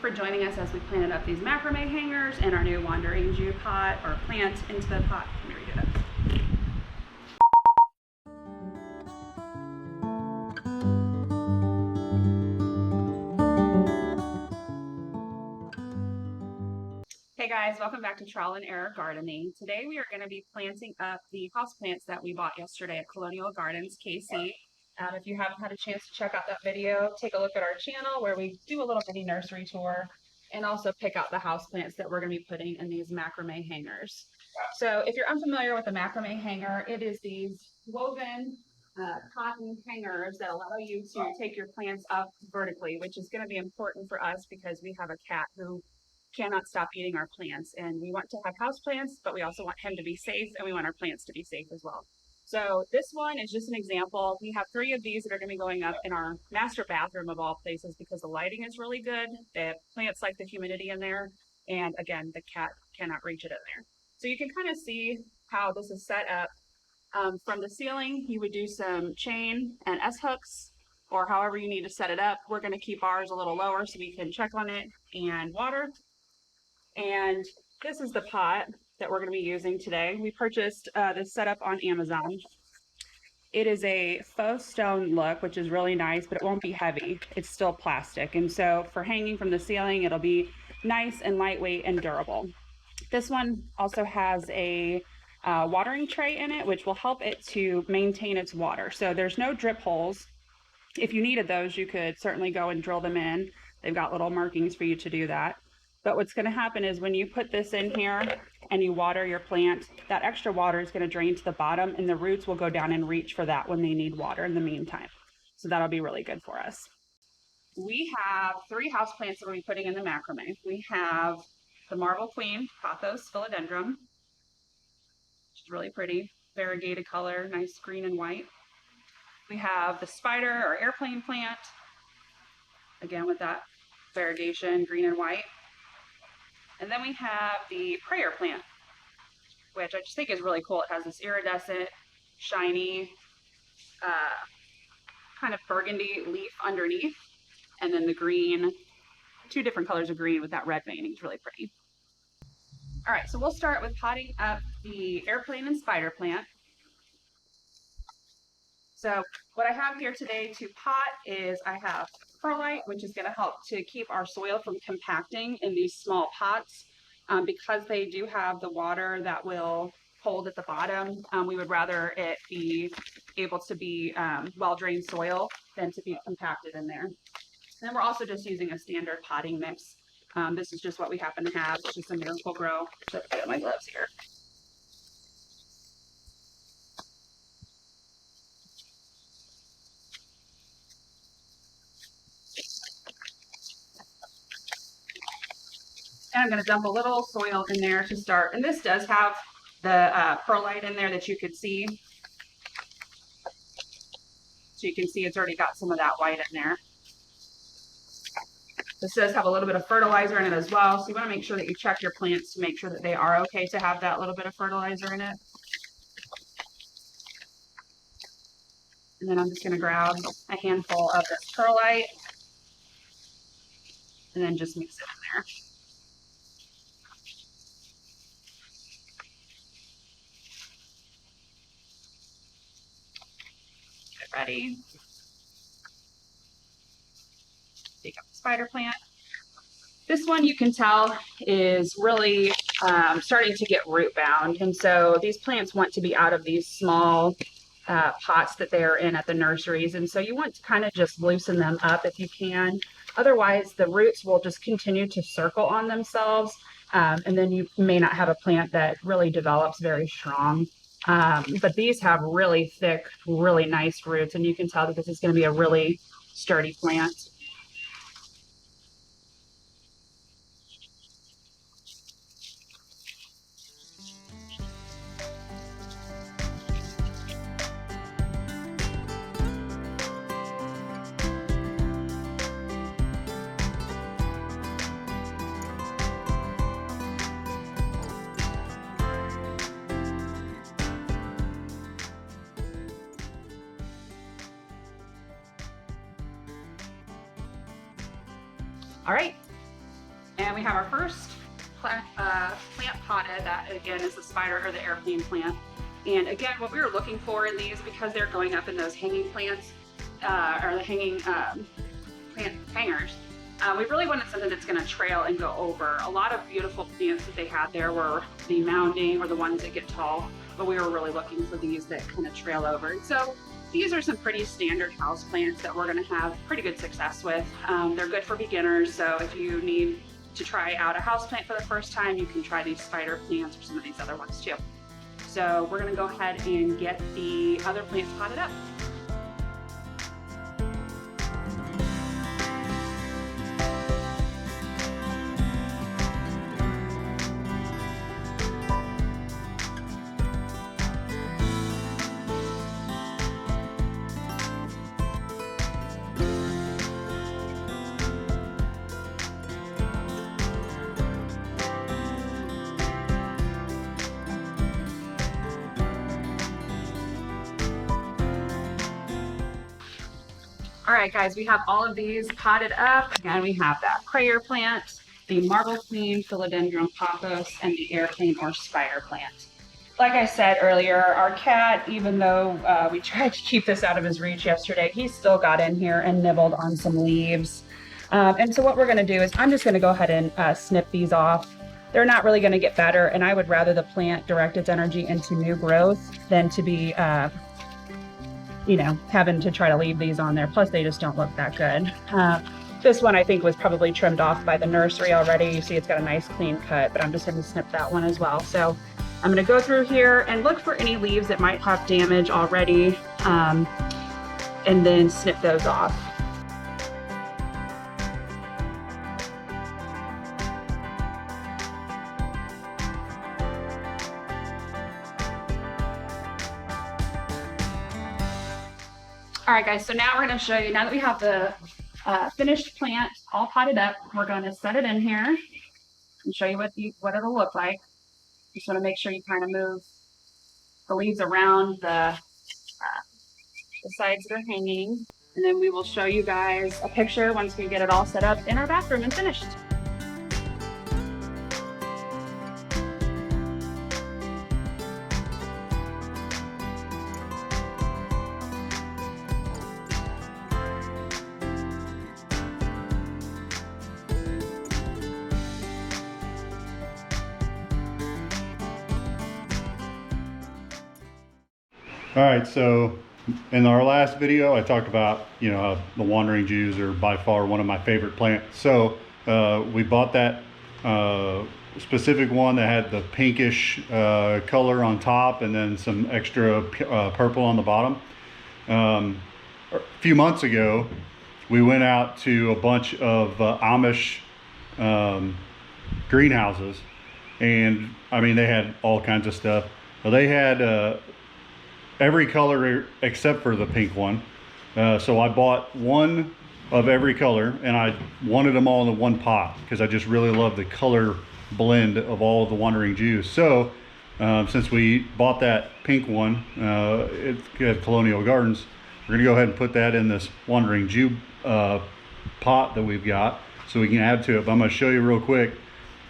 for joining us as we planted up these macrame hangers and our new wandering Jew pot or plant into the pot. Let me redo that. Hey guys, welcome back to Trial and Error Gardening. Today we are going to be planting up the houseplants that we bought yesterday at Colonial Gardens, KC. If you haven't had a chance to check out that video, take a look at our channel where we do a little mini nursery tour and also pick out the houseplants that we're going to be putting in these macrame hangers. So if you're unfamiliar with a macrame hanger, it is these woven cotton hangers that allow you to take your plants up vertically, which is going to be important for us because we have a cat who cannot stop eating our plants, and we want to have house plants, but we also want him to be safe, and we want our plants to be safe as well. So this one is just an example. We have 3 of these that are going to be going up in our master bathroom of all places because the lighting is really good. The plants like the humidity in there, and again, the cat cannot reach it in there. So you can kind of see how this is set up. From the ceiling, you would do some chain and S-hooks, or however you need to set it up. We're going to keep ours a little lower so we can check on it and water. And this is the pot that we're going to be using today. We purchased this setup on Amazon. It is a faux stone look, which is really nice, but it won't be heavy. It's still plastic. And so for hanging from the ceiling, it'll be nice and lightweight and durable. This one also has a watering tray in it, which will help it to maintain its water. So there's no drip holes. If you needed those, you could certainly go and drill them in. They've got little markings for you to do that. But what's going to happen is when you put this in here and you water your plant, that extra water is going to drain to the bottom and the roots will go down and reach for that when they need water in the meantime. So that'll be really good for us. We have 3 houseplants that we'll be putting in the macrame. We have the Marble Queen, Pothos philodendron, which is really pretty, variegated color, nice green and white. We have the spider or airplane plant, again with that variegation, green and white. And then we have the prayer plant, which I just think is really cool. It has this iridescent, shiny, kind of burgundy leaf underneath, and then the green, 2 different colors of green with that red veining. It's really pretty. All right, so we'll start with potting up the airplane and spider plant. So what I have here today to pot is I have perlite, which is going to help to keep our soil from compacting in these small pots. Because they do have the water that will hold at the bottom, we would rather it be able to be well-drained soil than to be compacted in there. And then we're also just using a standard potting mix. This is just what we happen to have. It's just a Miracle Grow. So I've got my gloves here. And I'm going to dump a little soil in there to start. And this does have the perlite in there that you could see. So you can see it's already got some of that white in there. This does have a little bit of fertilizer in it as well. So you want to make sure that you check your plants to make sure that they are okay to have that little bit of fertilizer in it. And then I'm just going to grab a handful of this perlite and then just mix it in there. Get ready. Take up the spider plant. This one you can tell is really starting to get root bound. And so these plants want to be out of these small pots that they are in at the nurseries. And so you want to kind of just loosen them up if you can. Otherwise, the roots will just continue to circle on themselves. And then you may not have a plant that really develops very strong. But these have really thick, really nice roots. And you can tell that this is going to be a really sturdy plant. All right, And we have our first plant potted. That again is the spider or the airplane plant. And again, what we were looking for in these, because they're going up in those hanging plants, or the hanging plant hangers, we really wanted something that's going to trail and go over. A lot of beautiful plants that they had there were the mounding or the ones that get tall, but we were really looking for these that kind of trail over. And so these are some pretty standard house plants that we're going to have pretty good success with. They're good for beginners, so if you need to try out a house plant for the first time, you can try these spider plants or some of these other ones too. So we're going to go ahead and get the other plants potted up. All right, guys, we have all of these potted up. Again, we have that prayer plant, the marble queen, philodendron pothos, and the airplane or spider plant. Like I said earlier, our cat, even though we tried to keep this out of his reach yesterday, he still got in here and nibbled on some leaves. And so what we're gonna do is I'm just gonna go ahead and snip these off. They're not really gonna get better, and I would rather the plant direct its energy into new growth than to be you know, having to try to leave these on there. Plus they just don't look that good. This one I think was probably trimmed off by the nursery already. You see it's got a nice clean cut, but I'm just gonna snip that one as well. So I'm gonna go through here and look for any leaves that might have damage already, and then snip those off. All right, guys, so now we're going to show you, now that we have the finished plant all potted up, we're going to set it in here and show you what it'll look like. Just want to make sure you kind of move the leaves around the sides that are hanging. And then we will show you guys a picture once we get it all set up in our bathroom and finished. All right, so in our last video, I talked about, you know, the wandering Jews are by far one of my favorite plants. So we bought that specific one that had the pinkish color on top and then some extra purple on the bottom. A few months ago, we went out to a bunch of Amish greenhouses, and I mean, they had all kinds of stuff. Well, they had every color except for the pink one. So I bought one of every color, and I wanted them all in one pot because I just really love the color blend of all of the wandering Jews. So since we bought that pink one at Colonial Gardens, we're gonna go ahead and put that in this wandering Jew pot that we've got so we can add to it. But I'm gonna show you real quick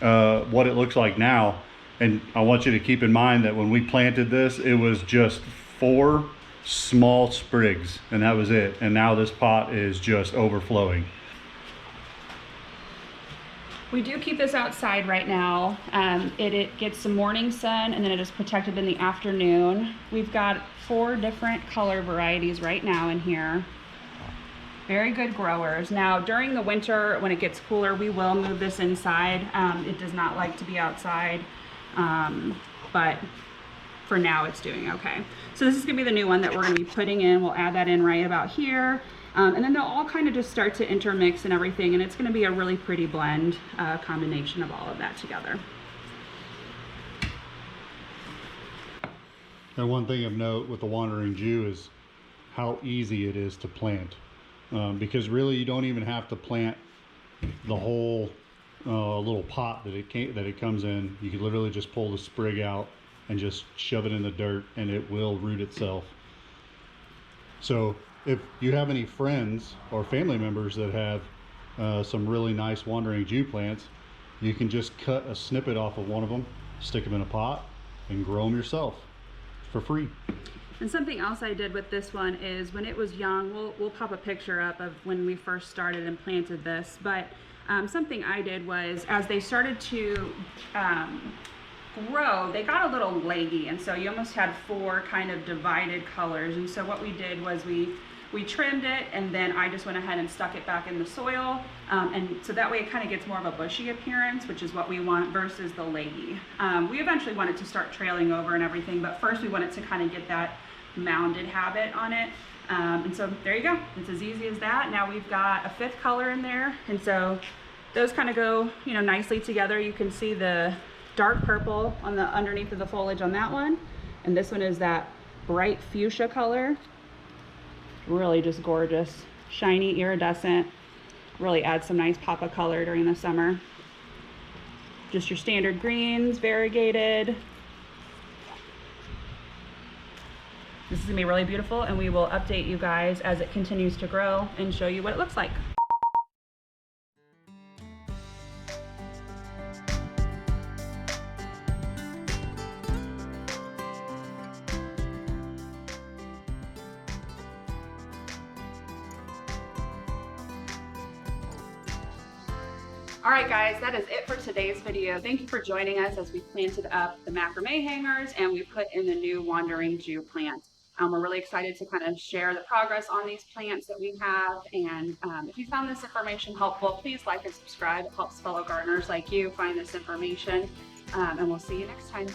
what it looks like now. And I want you to keep in mind that when we planted this, it was just 4 small sprigs, and that was it. And now this pot is just overflowing. We do keep this outside right now. It gets some morning sun, and then it is protected in the afternoon. We've got 4 different color varieties right now in here. Very good growers. Now during the winter, when it gets cooler, we will move this inside. It does not like to be outside, but for now it's doing okay. So this is gonna be the new one that we're gonna be putting in. We'll add that in right about here. And then they'll all kind of just start to intermix and everything, and it's gonna be a really pretty blend, combination of all of that together. And one thing of note with the wandering Jew is how easy it is to plant. Because really you don't even have to plant the whole little pot that it comes in. You can literally just pull the sprig out and just shove it in the dirt, and it will root itself. So if you have any friends or family members that have some really nice wandering Jew plants, you can just cut a snippet off of one of them, stick them in a pot, and grow them yourself for free. And something else I did with this one is when it was young, we'll pop a picture up of when we first started and planted this, but something I did was as they started to grow, they got a little leggy, and so you almost had 4 kind of divided colors. And so what we did was we trimmed it, and then I just went ahead and stuck it back in the soil, and so that way it kind of gets more of a bushy appearance, which is what we want versus the leggy. We eventually want it to start trailing over and everything, but first we want it to kind of get that mounded habit on it. And so there you go, it's as easy as that. Now we've got a 5th color in there, and so those kind of go, you know, nicely together. You can see the dark purple on the underneath of the foliage on that one, and this one is that bright fuchsia color. Really just gorgeous, shiny, iridescent, really adds some nice pop of color during the summer. Just your standard greens, variegated. This is gonna be really beautiful, and we will update you guys as it continues to grow and show you what it looks like. Alright guys, that is it for today's video. Thank you for joining us as we planted up the macrame hangers and we put in the new wandering Jew plant. We're really excited to kind of share the progress on these plants that we have, and if you found this information helpful, please like and subscribe. It helps fellow gardeners like you find this information, and we'll see you next time.